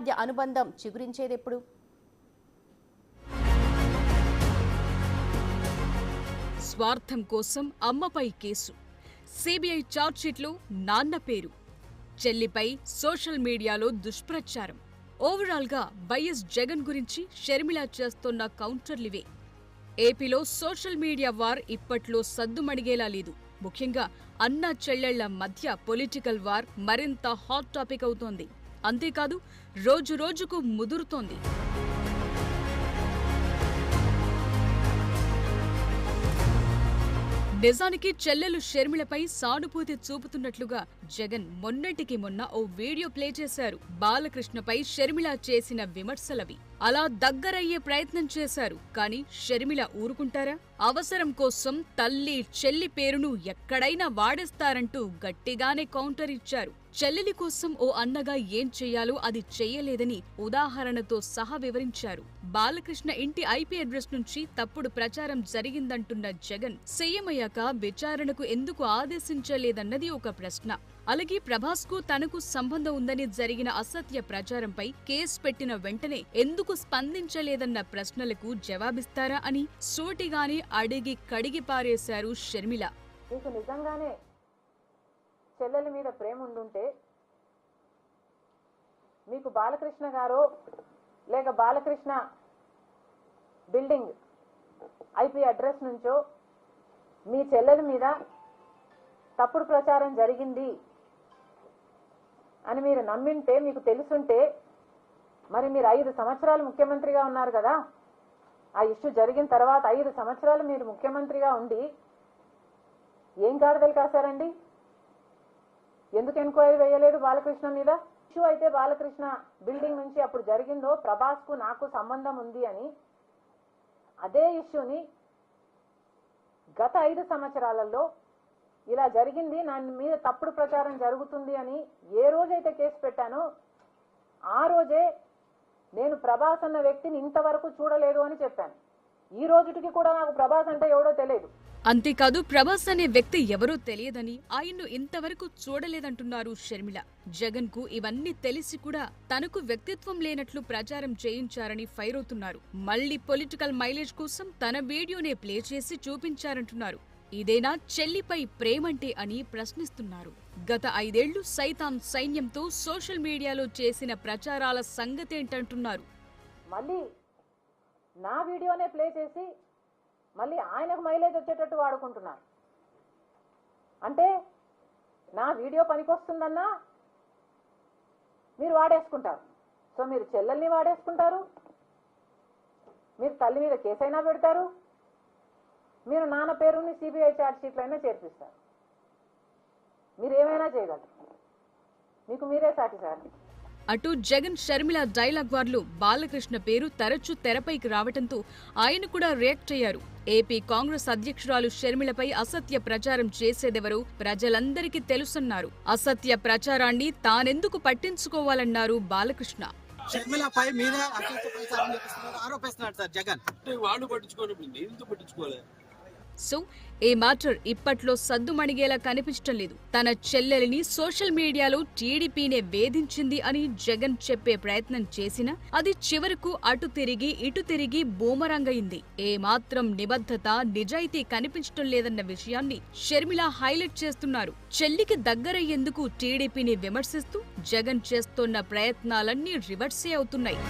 మధ్య అనుబంధం చిగురించేదెప్పుడు? స్వార్థం కోసం అమ్మపై కేసు, సిబిఐ ఛార్జ్షీట్లో నాన్న పేరు, చెల్లిపై సోషల్ మీడియాలో దుష్ప్రచారం. ఓవరాల్గా వైఎస్ జగన్ గురించి షర్మిల చేస్తున్న కౌంటర్లివే. ఏపీలో సోషల్ మీడియా వార్ ఇప్పట్లో సద్దుమణిగేలా లేదు. ముఖ్యంగా అన్నా చెల్లెళ్ల మధ్య పొలిటికల్ వార్ మరింత హాట్ టాపిక్ అవుతోంది. అంతేకాదు రోజురోజుకు ముదురుతోంది. నిజానికి చెల్లెలు షర్మిలపై సానుభూతి చూపుతున్నట్లుగా జగన్ మొన్నటికి మొన్న ఓ వీడియో ప్లే చేశారు. బాలకృష్ణపై షర్మిల చేసిన విమర్శలవి. అలా దగ్గరయ్యే ప్రయత్నం చేశారు. కానీ షర్మిల ఊరుకుంటారా? అవసరం కోసం తల్లి చెల్లి పేరును ఎక్కడైనా వాడేస్తారంటూ గట్టిగానే కౌంటర్ ఇచ్చారు. చెల్లెలి కోసం ఓ అన్నగా ఏం చెయ్యాలో అది చెయ్యలేదని ఉదాహరణతో సహా వివరించారు. బాలకృష్ణ ఇంటి ఐపీ అడ్రస్ నుంచి తప్పుడు ప్రచారం జరిగిందంటున్న జగన్ సీఎం అయ్యాక విచారణకు ఎందుకు ఆదేశించలేదన్నది ఒక ప్రశ్న. అలాగే ప్రభాస్ కు తనకు సంబంధం ఉందని జరిగిన అసత్య ప్రచారంపై కేసు పెట్టిన వెంటనే ఎందుకు స్పందించలేదన్న ప్రశ్నలకు జవాబిస్తారా అని సూటిగానే అడిగి కడిగి పారేశారు షర్మిల. నిజంగానే చెల్లెల మీద ప్రేమ ఉండుంటే మీకు బాలకృష్ణ గారో లేక బాలకృష్ణ బిల్డింగ్ ఐపీ అడ్రస్ నుంచో మీ చెల్లెల మీద తప్పుడు ప్రచారం జరిగింది అని మీరు నమ్మింటే, మీకు తెలుసుంటే, మరి మీరు 5 సంవత్సరాలు ముఖ్యమంత్రిగా ఉన్నారు కదా. ఆ ఇష్యూ జరిగిన తర్వాత 5 సంవత్సరాలు మీరు ముఖ్యమంత్రిగా ఉండి ఏం గాడిదలు కాశారండి? ఎందుకు ఎంక్వైరీ వేయలేదు బాలకృష్ణ మీద? ఇష్యూ అయితే బాలకృష్ణ బిల్డింగ్ నుంచి అప్పుడు జరిగిందో ప్రభాస్ కు నాకు సంబంధం ఉంది అని, అదే ఇష్యూని గత 5 సంవత్సరాలలో ఇలా జరిగింది, నా మీద తప్పుడు ప్రచారం జరుగుతుంది అని ఏ రోజైతే కేసు పెట్టానో ఆ రోజే నేను ప్రభాస్ అన్న వ్యక్తిని ఇంతవరకు చూడలేదు అని చెప్పాను. ఈ రోజుకి కూడా నాకు ప్రభాస్ అంటే ఎవడో తెలియదు. అంతేకాదు ప్రభాస్ అనే వ్యక్తి ఎవరో తెలియదని, ఆయన్ను ఇంతవరకు చూడలేదంటున్నారు షర్మిల. జగన్ కు ఇవన్నీ తెలిసి కూడా తనకు వ్యక్తిత్వం లేనట్లు ప్రచారం చేయించారని ఫైర్ అవుతున్నారు. మళ్లీ పొలిటికల్ మైలేజ్ కోసం తన వీడియోనే ప్లే చేసి చూపించారంటున్నారు. ఇదేనా చెల్లిపై ప్రేమంటే అని ప్రశ్నిస్తున్నారు. గత 5 ఏళ్లు సైతాన్ సైన్యంతో సోషల్ మీడియాలో చేసిన ప్రచారాల సంగతేంటంటున్నారు. మళ్ళీ నా వీడియోనే ప్లే చేసి మళ్ళీ ఆయనకు మైలేజ్ వచ్చేటట్టు వాడుకుంటున్నారు. అంటే నా వీడియో పనికొస్తుందన్నా మీరు వాడేసుకుంటారు. సో మీరు చెల్లెల్ని వాడేసుకుంటారు, మీరు తల్లి మీద కేసైనా పెడతారు, మీరు నాన్న పేరుని సిబిఐ ఛార్జ్షీట్లో అయినా చేర్పిస్తారు. మీరు ఏమైనా చేయగలరు, మీకు మీరే సాటిసారు. అటు జగన్ షర్మిల డైలాగ్ వార్లు బాలకృష్ణ పేరు తరచూ తెరపైకి రావడంతో ఆయన కూడా రియాక్ట్ అయ్యారు. ఏపీ కాంగ్రెస్ అధ్యక్షురాలు షర్మిలపై అసత్య ప్రచారం చేసేదెవరో ప్రజలందరికీ తెలుసన్నారు. అసత్య ప్రచారాన్ని తానెందుకు పట్టించుకోవాలన్నారు బాలకృష్ణ. షర్మిలపై మీరే అసత్య ప్రచారం ఆరోపిస్తున్నారు సార్ జగన్. వాళ్ళు పట్టించుకోనప్పుడు నేను ఎందుకు పట్టించుకోలే? సో ఈ మ్యాటర్ ఇప్పట్లో సద్దుమణిగేలా కనిపించడం లేదు. తన చెల్లెలిని సోషల్ మీడియాలో టీడీపీనే వేధించింది అని జగన్ చెప్పే ప్రయత్నం చేసినా అది చివరకు అటు తిరిగి ఇటు తిరిగి బూమరాంగ్ అయింది. ఏమాత్రం నిబద్ధత నిజాయితీ కనిపించడం లేదన్న విషయాన్ని షర్మిల హైలైట్ చేస్తున్నారు. చెల్లికి దగ్గరయ్యేందుకు టీడీపీని విమర్శిస్తూ జగన్ చేస్తున్న ప్రయత్నాలన్నీ రివర్సే అవుతున్నాయి.